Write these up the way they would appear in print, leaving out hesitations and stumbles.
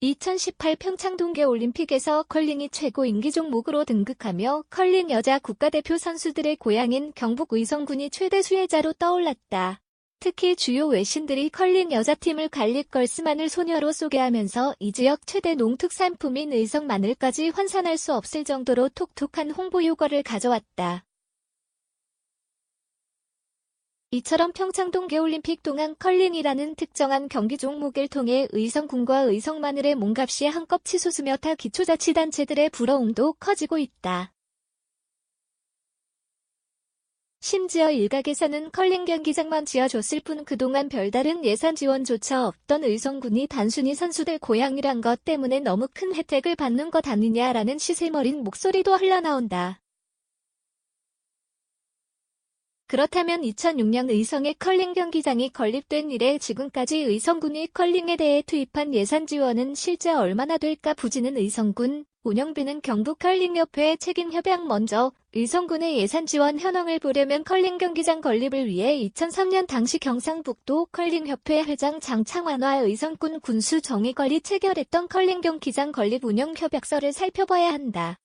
2018 평창 동계올림픽에서 컬링이 최고 인기 종목으로 등극하며 컬링 여자 국가대표 선수들의 고향인 경북 의성군이 최대 수혜자로 떠올랐다. 특히 주요 외신들이 컬링 여자팀을 갈릭걸스마늘 소녀로 소개하면서 이 지역 최대 농특산품인 의성 마늘까지 환산할 수 없을 정도로 톡톡한 홍보 효과를 가져왔다. 이처럼 평창 동계올림픽 동안 컬링이라는 특정한 경기 종목을 통해 의성군과 의성마늘의 몸값이 한껏 치솟으며 타 기초자치단체들의 부러움도 커지고 있다. 심지어 일각에서는 컬링 경기장만 지어줬을 뿐 그동안 별다른 예산 지원조차 없던 의성군이 단순히 선수들 고향이란 것 때문에 너무 큰 혜택을 받는 것 아니냐라는 시세머린 목소리도 흘러나온다. 그렇다면 2006년 의성의 컬링 경기장이 건립된 이래 지금까지 의성군이 컬링에 대해 투입한 예산 지원은 실제 얼마나 될까? 부지는 의성군, 운영비는 경북컬링협회의 책임 협약. 먼저 의성군의 예산 지원 현황을 보려면 컬링 경기장 건립을 위해 2003년 당시 경상북도 컬링협회 회장 장창환과 의성군 군수정의관리 체결했던 컬링 경기장 건립 운영 협약서를 살펴봐야 한다.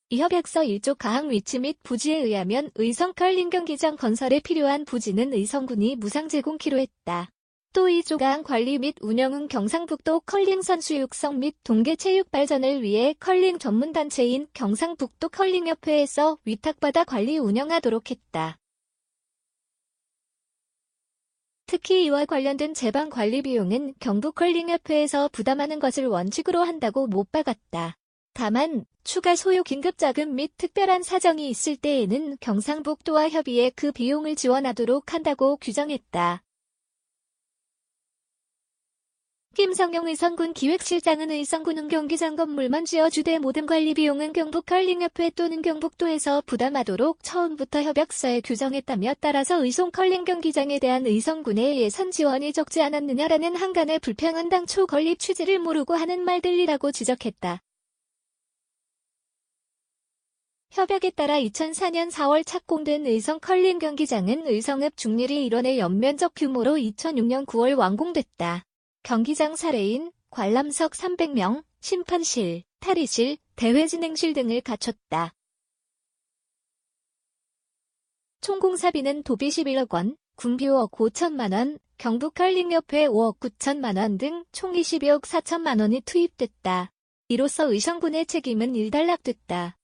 이 협약서 1조 가항 위치 및 부지에 의하면 의성 컬링 경기장 건설에 필요한 부지는 의성군이 무상 제공키로 했다. 또 2조 가항 관리 및 운영은 경상북도 컬링 선수 육성 및 동계 체육 발전을 위해 컬링 전문단체인 경상북도 컬링협회에서 위탁받아 관리 운영하도록 했다. 특히 이와 관련된 재반 관리 비용은 경북컬링협회에서 부담하는 것을 원칙으로 한다고 못 박았다. 다만 추가 소요 긴급자금 및 특별한 사정이 있을 때에는 경상북도와 협의해 그 비용을 지원하도록 한다고 규정했다. 김성용 의성군 기획실장은 의성군은 경기장 건물만 지어주되 모든 관리 비용은 경북컬링협회 또는 경북도에서 부담하도록 처음부터 협약서에 규정했다며 따라서 의성 컬링 경기장에 대한 의성군의 예산 지원이 적지 않았느냐라는 한간의 불평은 당초 건립 취지를 모르고 하는 말들이라고 지적했다. 협약에 따라 2004년 4월 착공된 의성 컬링 경기장은 의성읍 중리리 일원의 연면적 규모로 2006년 9월 완공됐다. 경기장 사례인 관람석 300명, 심판실, 탈의실, 대회진행실 등을 갖췄다. 총 공사비는 도비 11억 원, 군비 5억 5천만 원, 경북컬링협회 5억 9천만 원 등 총 22억 4천만 원이 투입됐다. 이로써 의성군의 책임은 일단락됐다.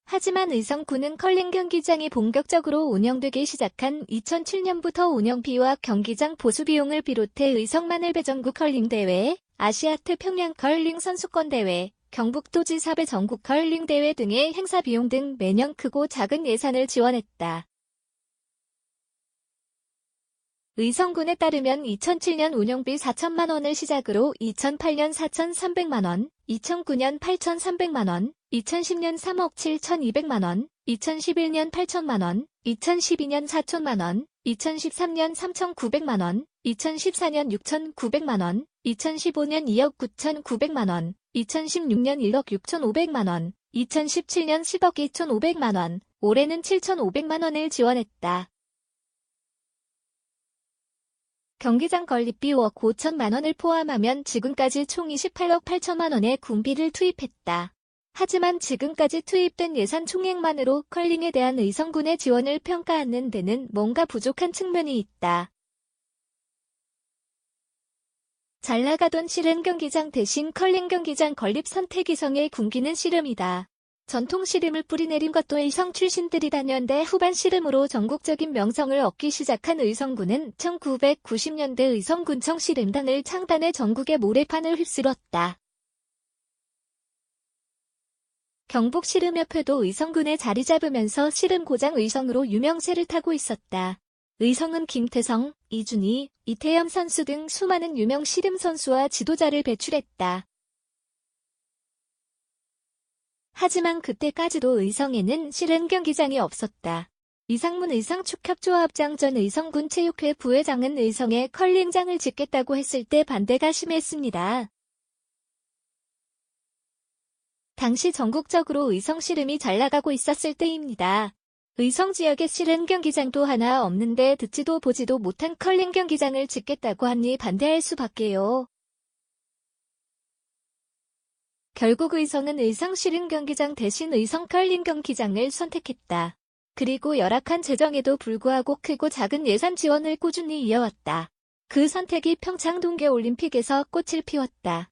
하지만 의성군은 컬링 경기장이 본격적으로 운영되기 시작한 2007년부터 운영비와 경기장 보수비용을 비롯해 의성마늘배 전국 컬링 대회, 아시아 태평양 컬링 선수권 대회, 경북도지사배 전국 컬링 대회 등의 행사 비용 등 매년 크고 작은 예산을 지원했다. 의성군에 따르면 2007년 운영비 4천만 원을 시작으로 2008년 4,300만 원, 2009년 8,300만 원, 2010년 3억 7,200만 원, 2011년 8천만 원, 2012년 4천만 원, 2013년 3,900만 원, 2014년 6,900만 원, 2015년 2억 9,900만 원, 2016년 1억 6,500만 원, 2017년 10억 2,500만 원, 올해는 7,500만 원을 지원했다. 경기장 건립비 5억 5천만 원을 포함하면 지금까지 총 28억 8천만 원의 군비를 투입했다. 하지만 지금까지 투입된 예산 총액만으로 컬링에 대한 의성군의 지원을 평가하는 데는 뭔가 부족한 측면이 있다. 잘 나가던 씨름 경기장 대신 컬링 경기장 건립 선택 이성의 군기는 씨름이다. 전통 씨름을 뿌리내린 것도 의성 출신들이다년대 후반 씨름으로 전국적인 명성을 얻기 시작한 의성군은 1990년대 의성군청 씨름단을 창단해 전국의 모래판을 휩쓸었다. 경북씨름협회도 의성군에 자리 잡으면서 씨름고장 의성으로 유명세를 타고 있었다. 의성은 김태성, 이준희, 이태영 선수 등 수많은 유명 씨름 선수와 지도자를 배출했다. 하지만 그때까지도 의성에는 씨름 경기장이 없었다. 이상문 의성축협조합장 전 의성군 체육회 부회장은 의성에 컬링장을 짓겠다고 했을 때 반대가 심했습니다. 당시 전국적으로 의성 씨름이 잘 나가고 있었을 때입니다. 의성 지역에 실은 경기장도 하나 없는데 듣지도 보지도 못한 컬링 경기장을 짓겠다고 하니 반대할 수밖에요. 결국 의성은 의성 실은 경기장 대신 의성 컬링 경기장을 선택했다. 그리고 열악한 재정에도 불구하고 크고 작은 예산 지원을 꾸준히 이어왔다. 그 선택이 평창 동계올림픽에서 꽃을 피웠다.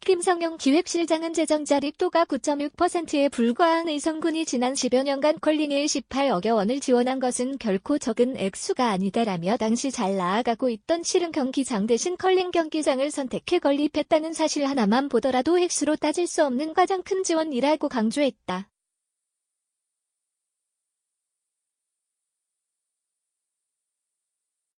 김성용 기획실장은 재정 자립도가 9.6%에 불과한 의성군이 지난 10여 년간 컬링에 18억여 원을 지원한 것은 결코 적은 액수가 아니다라며 당시 잘 나아가고 있던 실은 경기장 대신 컬링 경기장을 선택해 건립했다는 사실 하나만 보더라도 액수로 따질 수 없는 가장 큰 지원이라고 강조했다.